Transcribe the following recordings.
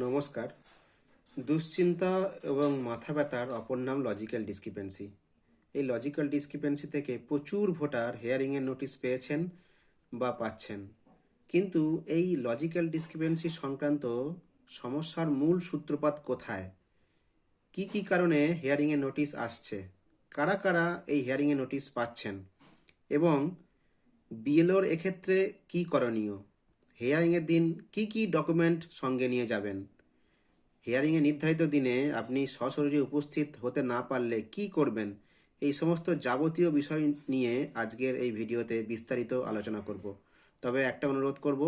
নমস্কার। দুশ্চিন্তা এবং মাথা ব্যথার অপর নাম লজিক্যাল ডিসক্রিপেন্সি। এই লজিক্যাল ডিসক্রিপেন্সি থেকে প্রচুর ভোটার হিয়ারিংয়ের নোটিশ পেয়েছেন বা পাচ্ছেন। কিন্তু এই লজিক্যাল ডিসক্রিপেন্সি সংক্রান্ত সমস্যার মূল সূত্রপাত কোথায়? কি কি কারণে হিয়ারিংয়ের নোটিশ আসছে? কারা কারা এই হিয়ারিংয়ের নোটিশ পাচ্ছেন? এবং বিএলওর এক্ষেত্রে কি করণীয়? হিয়ারিংয়ের দিন কি কি ডকুমেন্ট সঙ্গে নিয়ে যাবেন? হিয়ারিংয়ে নির্ধারিত দিনে আপনি সশরীরে উপস্থিত হতে না পারলে কি করবেন? এই সমস্ত যাবতীয় বিষয় নিয়ে আজকের এই ভিডিওতে বিস্তারিত আলোচনা করব। তবে একটা অনুরোধ করব,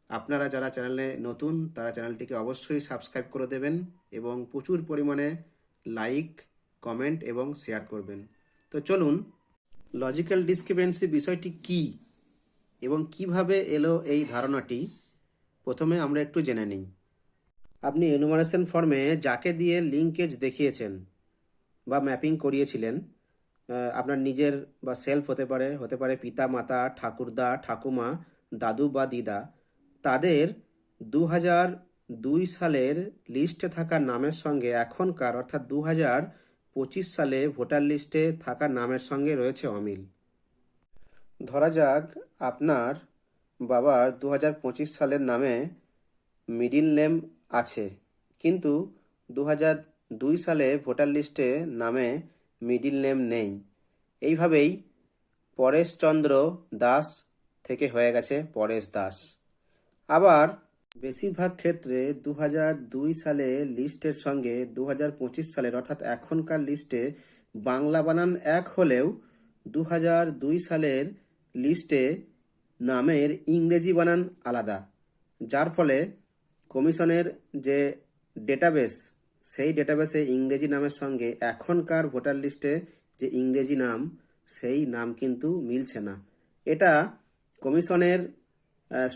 আপনারা যারা চ্যানেলে নতুন তারা চ্যানেলটিকে অবশ্যই সাবস্ক্রাইব করে দেবেন এবং প্রচুর পরিমাণে লাইক, কমেন্ট এবং শেয়ার করবেন। তো চলুন, লজিক্যাল ডিসক্রিপেন্সি বিষয়টি কি এবং কিভাবে এলো এই ধারণাটি প্রথমে আমরা একটু জেনে নিই। আপনি এনুমারেশন ফর্মে যাকে দিয়ে লিঙ্কেজ দেখিয়েছেন বা ম্যাপিং করিয়েছিলেন, আপনার নিজের বা সেলফ হতে পারে পিতা মাতা, ঠাকুরদা ঠাকুমা, দাদু বা দিদা, তাদের 2002 সালের লিস্টে থাকা নামের সঙ্গে এখনকার অর্থাৎ 2025 সালে ভোটার লিস্টে থাকা নামের সঙ্গে রয়েছে অমিল। ধরা যাক আপনার বাবার 2025 সালের নামে মিডিল নেম আছে, কিন্তু 2002 সালে ভোটার লিস্টে নামে মিডিল নেম নেই। এইভাবেই পরেশচন্দ্র দাস থেকে হয়ে গেছে পরেশ দাস। আবার বেশিরভাগ ক্ষেত্রে 2002 সালে লিস্টের সঙ্গে 2025 সালের অর্থাৎ এখনকার লিস্টে বাংলা বানান এক হলেও 2002 সালের লিস্টে নামের ইংরেজি বানান আলাদা, যার ফলে কমিশনের যে ডেটাবেস, সেই ডেটাবেসে ইংরেজি নামের সঙ্গে এখনকার ভোটার লিস্টে যে ইংরেজি নাম, সেই নাম কিন্তু মিলছে না। এটা কমিশনের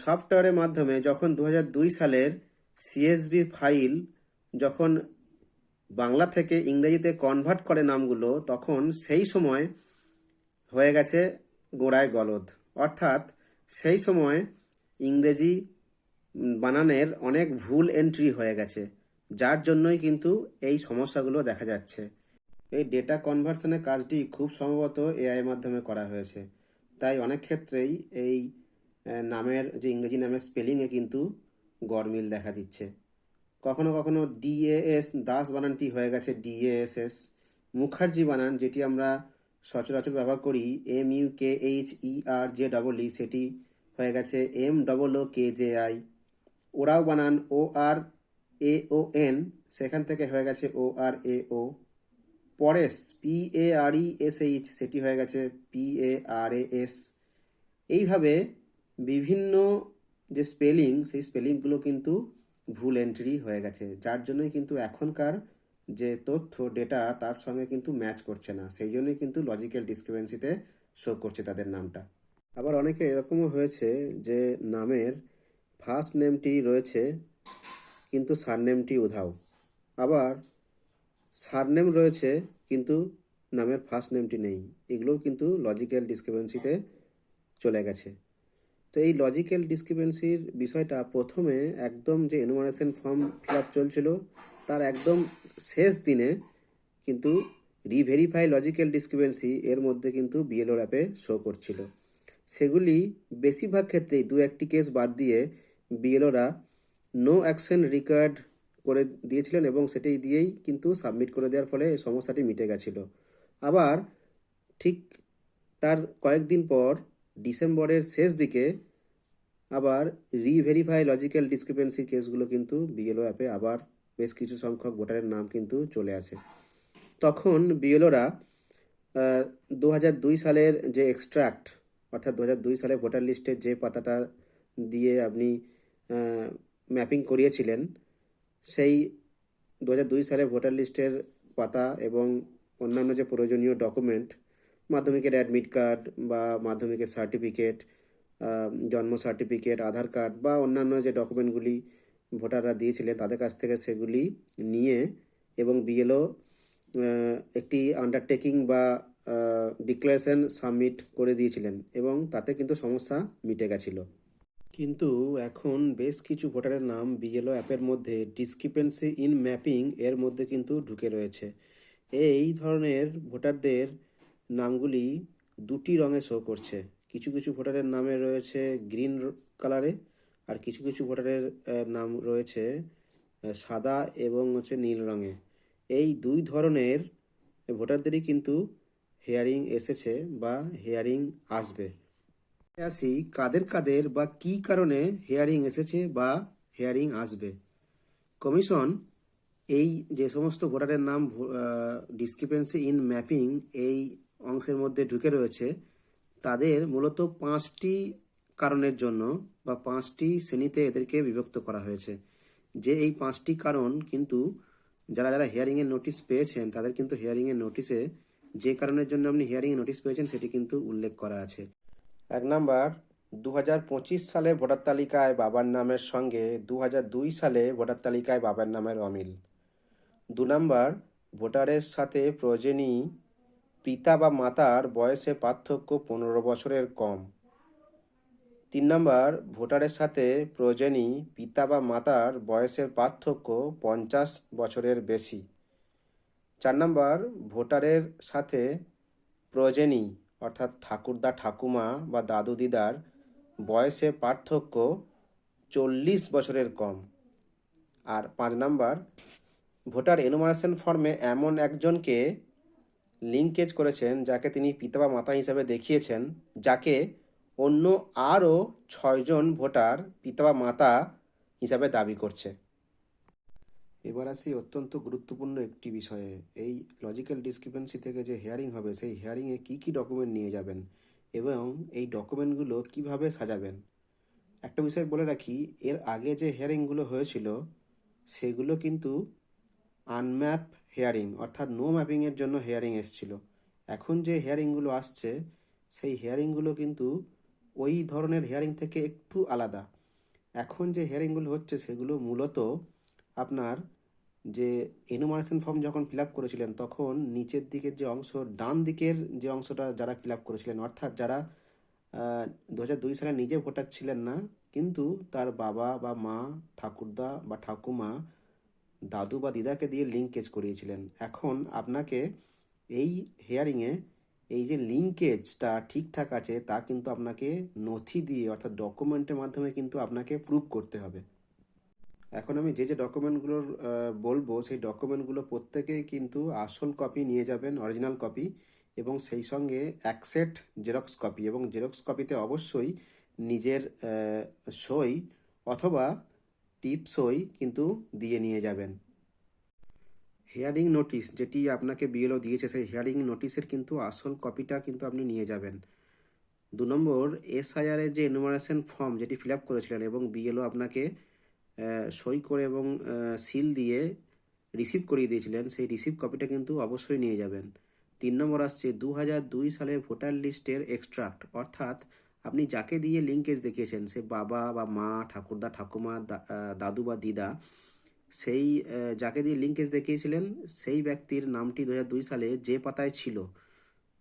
সফটওয়্যারের মাধ্যমে যখন 2002 সালের সিএসবি ফাইল যখন বাংলা থেকে ইংরেজিতে কনভার্ট করে নামগুলো, তখন সেই সময় হয়ে গেছে গোড়ায় গলদ, অর্থাৎ সেই সময় ইংরেজি বানানের অনেক ভুল এন্ট্রি হয়ে গেছে, যার জন্যই কিন্তু এই সমস্যাগুলো দেখা যাচ্ছে। এই ডেটা কনভার্সনের কাজটি খুব সম্ভবত এআই মাধ্যমে করা হয়েছে, তাই অনেক ক্ষেত্রেই এই নামের যে ইংরেজি নামের স্পেলিংয়ে কিন্তু গরমিল দেখা দিচ্ছে। কখনো কখনো ডিএএস দাস বানানটি হয়ে গেছে ডিএএসএস। মুখার্জি বানান, যেটি আমরা সচরাচর ব্যবহার করি MUKHERJEE, সেটি হয়ে গেছে MOOKJI। ওরাও বানান ORAON, সেখান থেকে হয়ে গেছে ORAO। পরেশ PARESH, সেটি হয়ে গেছে PARAS। এইভাবে বিভিন্ন যে স্পেলিং, সেই স্পেলিংগুলো কিন্তু ভুল এন্ট্রি হয়ে গেছে, যার জন্যই কিন্তু এখনকার যে তথ্য ডেটা তার সঙ্গে কিন্তু ম্যাচ করছে না, সেই জন্যই কিন্তু লজিক্যাল ডিসক্রিপেন্সিতে শো করছে তাদের নামটা। আবার অনেকে এরকমও হয়েছে যে নামের ফার্স্ট নেমটি রয়েছে কিন্তু সারনেমটি উধাও। আবার সারনেম রয়েছে কিন্তু নামের ফার্স্ট নেমটি নেই। এগুলোও কিন্তু লজিক্যাল ডিসক্রিপেন্সিতে চলে গেছে। তো এই লজিক্যাল ডিসক্রিপেন্সির বিষয়টা প্রথমে একদম যে এনুমারেশন ফর্ম ফিল আপ চলছিল তার একদম শেষ দিনে কিন্তু রিভেরিফাই লজিক্যাল ডিসক্রিপেন্সি এর মধ্যে কিন্তু বিএলওর অ্যাপে শো করছিল। সেগুলি বেশিরভাগ ক্ষেত্রেই দু একটি কেস বাদ দিয়ে বিএলওরা নো অ্যাকশন রিকোয়ার্ড করে দিয়েছিলেন এবং সেটি দিয়েই কিন্তু সাবমিট করে দেওয়ার ফলে এই সমস্যাটি মিটে গেছিল। আবার ঠিক তার কয়েকদিন পর ডিসেম্বরের শেষ দিকে আবার রিভেরিফাই লজিক্যাল ডিসক্রিপেন্সি কেসগুলো কিন্তু বিএলও অ্যাপে আবার বেশ কিছু সংখ্যক ভোটারের নাম কিন্তু চলে আসে। তখন বিএলওরা 2002 সালের যে এক্সট্রাক্ট, অর্থাৎ 2002 সালে ভোটার লিস্টের যে পাতাটা দিয়ে আপনি ম্যাপিং করিয়েছিলেন, সেই 2002 সালে ভোটার লিস্টের পাতা এবং অন্যান্য যে প্রয়োজনীয় ডকুমেন্ট, মাধ্যমিকের অ্যাডমিট কার্ড বা মাধ্যমিকের সার্টিফিকেট, জন্ম সার্টিফিকেট, আধার কার্ড বা অন্যান্য যে ডকুমেন্টগুলি ভোটাররা দিয়েছিলেন তাদের কাছ থেকে সেগুলি নিয়ে এবং বিএলও একটি আন্ডারটেকিং বা ডিক্লারেশন সাবমিট করে দিয়েছিলেন এবং তাতে কিন্তু সমস্যা মিটে গেছিল। কিন্তু এখন বেশ কিছু ভোটারের নাম বিএলও অ্যাপের মধ্যে ডিসক্রিপেন্সি ইন ম্যাপিং এর মধ্যে কিন্তু ঢুকে রয়েছে। এই ধরনের ভোটারদের নামগুলি দুটি রঙে শো করছে। কিছু কিছু ভোটারের নামে রয়েছে গ্রিন কালারে, আর কিছু কিছু ভোটারের নাম রয়েছে সাদা এবং নীল রঙে। এই দুই ধরনের ভোটারদেরই কিন্তু হেয়ারিং এসেছে বা হেয়ারিং আসবে। আসি কাদের কাদের বা কী কারণে হেয়ারিং এসেছে বা হেয়ারিং আসবে। কমিশন এই যে সমস্ত ভোটারের নাম ডিসক্রিপেন্সি ইন ম্যাপিং এই অংশের মধ্যে ঢুকে রয়েছে, তাদের মূলত 5টি কারণের জন্য বা 5টি শ্রেণীতে এদেরকে বিভক্ত করা হয়েছে। যে এই 5টি কারণ কিন্তু যারা যারা হিয়ারিংয়ের নোটিশ পেয়েছেন তাদের কিন্তু হিয়ারিংয়ের নোটিশে যে কারণের জন্য আপনি হিয়ারিংয়ের নোটিশ পেয়েছেন সেটি কিন্তু উল্লেখ করা আছে। 1 নাম্বার, 2025 সালে ভোটার তালিকায় বাবার নামের সঙ্গে 2002 সালে ভোটার তালিকায় বাবার নামের অমিল। 2 নাম্বার, ভোটারের সাথে প্রয়োজনী পিতা বা মাতার বয়সে পার্থক্য 15 বছরের কম। 3 নাম্বার, ভোটারের সাথে প্রয়োজনী পিতা বা মাতার বয়সের পার্থক্য 50 বছরের বেশি। 4 নাম্বার, ভোটারের সাথে প্রয়োজনী অর্থাৎ ঠাকুরদা ঠাকুমা বা দাদু দিদার বয়সে পার্থক্য 40 বছরের কম। আর 5 নাম্বার, ভোটার এনুমারেশন ফর্মে এমন একজনকে লিঙ্কেজ করেছেন যাকে তিনি পিতা বা মাতা হিসাবে দেখিয়েছেন, যাকে অন্য আরও 6জন ভোটার পিতা বা মাতা হিসাবে দাবি করছে। এবার আসি অত্যন্ত গুরুত্বপূর্ণ একটি বিষয়ে। এই লজিক্যাল ডিসক্রিপেন্সি থেকে যে হেয়ারিং হবে সেই হেয়ারিংয়ে কী কী ডকুমেন্ট নিয়ে যাবেন এবং এই ডকুমেন্টগুলো কিভাবে সাজাবেন। একটা বিষয় বলে রাখি, এর আগে যে হেয়ারিংগুলো হয়েছিল সেগুলো কিন্তু আনম্যাপ হেয়ারিং অর্থাৎ নো ম্যাপিংয়ের জন্য হেয়ারিং এসছিল। এখন যে হেয়ারিংগুলো আসছে সেই হেয়ারিংগুলো কিন্তু ওই ধরনের হেয়ারিং থেকে একটু আলাদা। এখন যে হিয়ারিংগুলো হচ্ছে সেগুলো মূলত আপনার যে এনুমারেশন ফর্ম যখন ফিল আপ করেছিলেন তখন নিচের দিকের যে অংশ, ডান দিকের যে অংশটা যারা ফিল আপ করেছিলেন, অর্থাৎ যারা 2002 সালে নিজে ভোটার ছিলেন না কিন্তু তার বাবা বা মা, ঠাকুরদা বা ঠাকুমা, দাদু বা দিদাকে দিয়ে লিঙ্কেজ করিয়েছিলেন। এখন আপনাকে এই হেয়ারিংয়ে এই যে লিঙ্কেজটা ঠিকঠাক আছে তা কিন্তু আপনাকে নথি দিয়ে অর্থাৎ ডকুমেন্টের মাধ্যমে কিন্তু আপনাকে প্রুভ করতে হবে। এখন আমি যে যে ডকুমেন্টগুলোর বলবো সেই ডকুমেন্টগুলো প্রত্যেকেই কিন্তু আসল কপি নিয়ে যাবেন, অরিজিনাল কপি, এবং সেই সঙ্গে এক সেট জেরক্স কপি, এবং জেরক্স কপিতে অবশ্যই নিজের সই অথবা টিপ সই কিন্তু দিয়ে নিয়ে যাবেন। হিয়ারিং নোটিশ যেটি আপনাকে বিএলও দিয়েছে সেই হিয়ারিং নোটিশের কিন্তু আসল কপিটা কিন্তু আপনি নিয়ে যাবেন। 2 নম্বর, এসআইআরের যে এনুমারেশন ফর্ম যেটি ফিল আপ করেছিলেন এবং বিএলও আপনাকে সই করে এবং সিল দিয়ে রিসিভ করিয়ে দিয়েছিলেন সেই রিসিভ কপিটা কিন্তু অবশ্যই নিয়ে যাবেন। 3 নম্বর আসছে 2002 সালের ভোটার লিস্টের এক্সট্রাক্ট, অর্থাৎ আপনি যাকে দিয়ে লিঙ্কেজ দেখিয়েছেন সে বাবা বা মা, ঠাকুরদা ঠাকুমা, দাদু বা দিদা, সেই যাকে দিয়ে লিঙ্কেজ দেখিয়েছিলেন সেই ব্যক্তির নামটি 2002 সালে যে পাতায় ছিল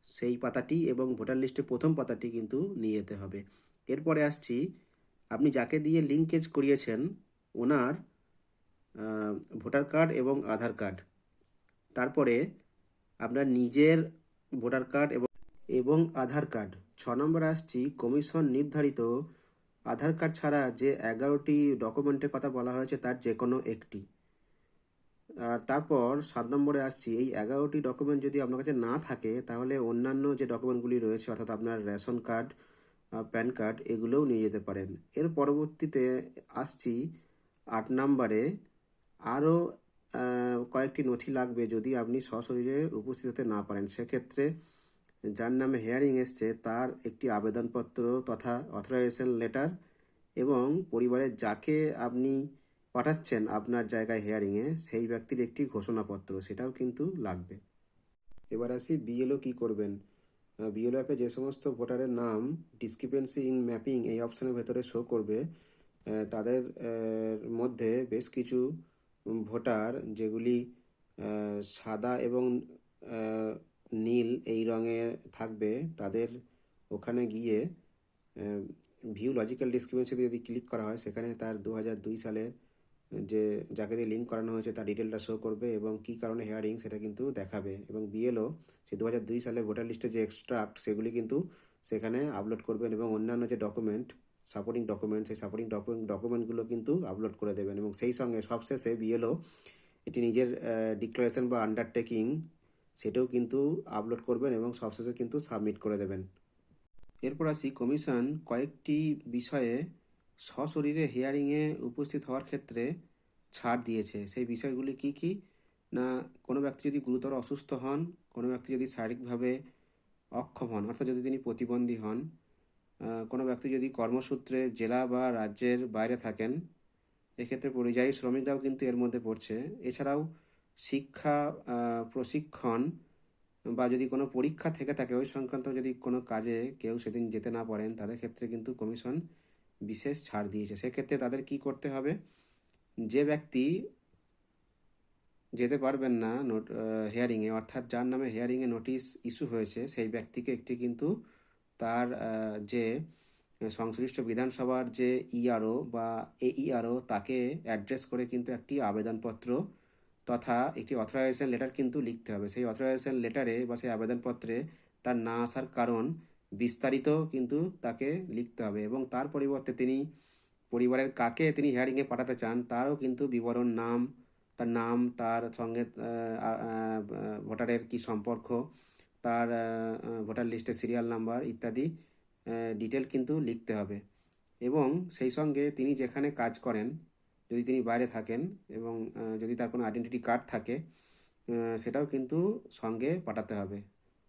সেই পাতাটি এবং ভোটার লিস্টের প্রথম পাতাটি কিন্তু নিয়ে যেতে হবে। এরপরে আসছি, আপনি যাকে দিয়ে লিঙ্কেজ করিয়েছেন ওনার ভোটার কার্ড এবং আধার কার্ড, তারপরে আপনার নিজের ভোটার কার্ড এবং আধার কার্ড। 6 নম্বরে আসছি, কমিশন নির্ধারিত আধার কার্ড ছাড়া যে 11টি ডকুমেন্টের কথা বলা হয়েছে তার যে কোনো একটি। আর তারপর 7 নম্বরে আসছি, এই 11টি ডকুমেন্ট যদি আপনার কাছে না থাকে তাহলে অন্যান্য যে ডকুমেন্টগুলি রয়েছে অর্থাৎ আপনার রেশন কার্ড, প্যান কার্ড, এগুলোও নিয়ে যেতে পারেন। এর পরবর্তীতে আসছি 8 নম্বরে, আরও কয়েকটি নথি লাগবে যদি আপনি সশরীরে উপস্থিত হতে না পারেন। সেক্ষেত্রে যার নামে হেয়ারিং এসছে তার একটি আবেদনপত্র তথা অথরাইজেশন লেটার এবং পরিবারের যাকে আপনি পাঠাচ্ছেন আপনার জায়গায় হেয়ারিংয়ে সেই ব্যক্তির একটি ঘোষণাপত্র, সেটাও কিন্তু লাগবে। এবার আসি বিএলও কী করবেন। বিএলও অ্যাপে যে সমস্ত ভোটারের নাম ডিসক্রিপেন্সি ইন ম্যাপিং এই অপশানের ভেতরে শো করবে তাদের মধ্যে বেশ কিছু ভোটার যেগুলি সাদা এবং নীল এই রঙে থাকবে, তাদের ওখানে গিয়ে ভিউ লজিক্যাল ডিসক্রিপেন্সিতে যদি ক্লিক করা হয়, সেখানে তার 2002 সালের যে যাকে দিয়ে লিঙ্ক করানো হয়েছে তার ডিটেলটা শো করবে এবং কী কারণে হেয়ারিং সেটা কিন্তু দেখাবে। এবং বিএলও সেই 2002 সালে ভোটার লিস্টের যে এক্সট্রাক্ট সেগুলি কিন্তু সেখানে আপলোড করবেন এবং অন্যান্য যে ডকুমেন্ট, সাপোর্টিং ডকুমেন্ট, সেই সাপোর্টিং ডকুমেন্টগুলো কিন্তু আপলোড করে দেবেন। এবং সেই সঙ্গে সবশেষে বিএলও এটি নিজের ডিক্লারেশন বা আন্ডারটেকিং সেটাও কিন্তু আপলোড করবেন এবং সবশেষে কিন্তু সাবমিট করে দেবেন। এরপর আসি, কমিশন কয়েকটি বিষয়ে সশরীরে হিয়ারিংয়ে উপস্থিত হওয়ার ক্ষেত্রে ছাড় দিয়েছে। সেই বিষয়গুলি কি কি না, কোনো ব্যক্তি যদি গুরুতর অসুস্থ হন, কোনো ব্যক্তি যদি শারীরিকভাবে অক্ষম হন অর্থাৎ যদি তিনি প্রতিবন্ধী হন, কোনো ব্যক্তি যদি কর্মসূত্রে জেলা বা রাজ্যের বাইরে থাকেন, এক্ষেত্রে পরিযায়ী শ্রমিকরাও কিন্তু এর মধ্যে পড়ছে। এছাড়াও শিক্ষা, প্রশিক্ষণ বা যদি কোনো পরীক্ষা থেকে থাকে ওই সংক্রান্ত যদি কোনো কাজে কেউ সেদিন যেতে না পারেন, তাদের ক্ষেত্রে কিন্তু কমিশন বিশেষ ছাড় দিয়েছে। সেক্ষেত্রে তাদের কি করতে হবে, যে ব্যক্তি যেতে পারবেন না হেয়ারিংয়ে, অর্থাৎ যার নামে হেয়ারিংয়ে নোটিশ ইস্যু হয়েছে, সেই ব্যক্তিকে একটি কিন্তু তার যে সংশ্লিষ্ট বিধানসভার যে ইআরও বা এইআরও তাকে অ্যাড্রেস করে কিন্তু একটি আবেদনপত্র তথা একটি অথরাইজেশন লেটার কিন্তু লিখতে হবে। সেই অথরাইজেশন লেটারে বা সেই আবেদনপত্রে তার না আসার কারণ বিস্তারিত কিন্তু তাকে লিখতে হবে এবং তার পরিবর্তে তিনি পরিবারের কাকে তিনি হিয়ারিংয়ে পাঠাতে চান তারও কিন্তু বিবরণ, নাম, তার সঙ্গে ভোটারের কি সম্পর্ক, তার ভোটার লিস্টের সিরিয়াল নাম্বার ইত্যাদি ডিটেল কিন্তু লিখতে হবে। এবং সেই সঙ্গে তিনি যেখানে কাজ করেন, যদি তিনি বাইরে থাকেন এবং যদি তার কোনো আইডেন্টিটি কার্ড থাকে সেটাও কিন্তু সঙ্গে পাঠাতে হবে।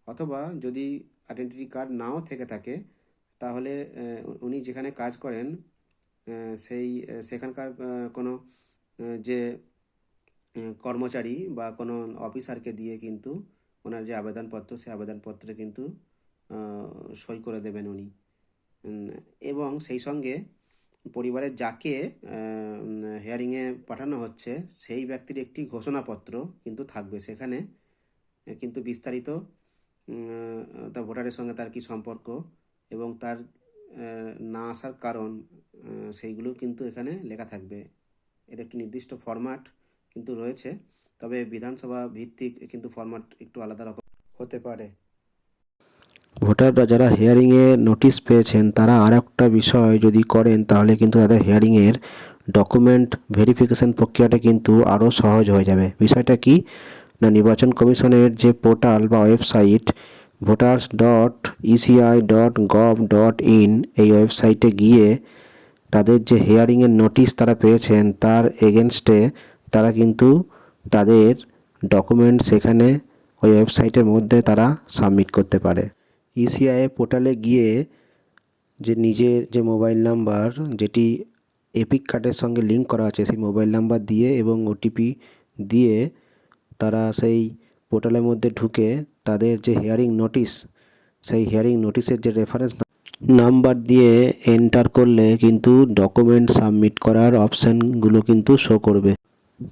অথবা যদি আইডেন্টিটি কার্ড নাও থেকে থাকে, তাহলে উনি যেখানে কাজ করেন সেখানকার কোনো যে কর্মচারী বা কোনো অফিসারকে দিয়ে কিন্তু ওনার যে আবেদনপত্র, সেই আবেদনপত্রে কিন্তু সই করে দেবেন উনি। এবং সেই সঙ্গে পরিবারের যাকে হেয়ারিংয়ে পাঠানো হচ্ছে সেই ব্যক্তির একটি ঘোষণাপত্র কিন্তু থাকবে। সেখানে কিন্তু বিস্তারিত তার ভোটারের সঙ্গে তার কি সম্পর্ক এবং তার না আসার কারণ সেইগুলো কিন্তু এখানে লেখা থাকবে। এর একটি নির্দিষ্ট ফরম্যাট কিন্তু রয়েছে, তবে বিধানসভা ভিত্তিক কিন্তু ফরম্যাট একটু আলাদা রকম হতে পারে। ভোটাররা যারা হিয়ারিংয়ে নোটিশ পেয়েছেন তারা আর একটা বিষয় যদি করেন, তাহলে কিন্তু তাদের হিয়ারিংয়ের ডকুমেন্ট ভেরিফিকেশন প্রক্রিয়াটা কিন্তু আরও সহজ হয়ে যাবে। বিষয়টা কি না, নির্বাচন কমিশনের যে পোর্টাল বা ওয়েবসাইট voters.eci.gov.in এই ওয়েবসাইটে গিয়ে তাদের যে হিয়ারিংয়ের নোটিশ তারা পেয়েছেন তার এগেনস্টে তারা কিন্তু তাদের ডকুমেন্ট সেখানে ওই ওয়েবসাইটের মধ্যে তারা সাবমিট করতে পারে। ইসিআই পোর্টালে গিয়ে যে নিজের যে মোবাইল নাম্বার যেটি এপিক কার্ডের সঙ্গে লিঙ্ক করা আছে সেই মোবাইল নাম্বার দিয়ে এবং ওটিপি দিয়ে তারা সেই পোর্টালের মধ্যে ঢুকে তাদের যে হিয়ারিং নোটিশ, সেই হিয়ারিং নোটিশের যে রেফারেন্স নাম্বার দিয়ে এন্টার করলে কিন্তু ডকুমেন্ট সাবমিট করার অপশানগুলো কিন্তু শো করবে।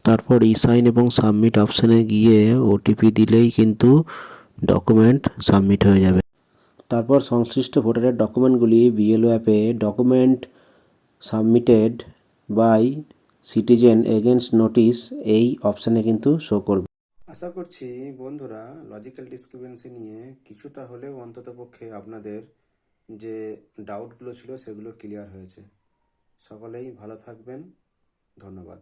তারপর সাইন এবং সাবমিট অপশানে গিয়ে ওটিপি দিলেই কিন্তু ডকুমেন্ট সাবমিট হয়ে যাবে। তারপর সংশ্লিষ্ট ভোটারের ডকুমেন্টগুলি বিএলও অ্যাপে document submitted by citizen against notice এই অপশানে কিন্তু শো করবে। আশা করছি বন্ধুরা লজিক্যাল ডিসক্রিপেন্সি নিয়ে কিছুটা হলেও অন্ততপক্ষে আপনাদের যে ডাউটগুলো ছিল সেগুলো ক্লিয়ার হয়েছে। সকলেই ভালো থাকবেন, ধন্যবাদ।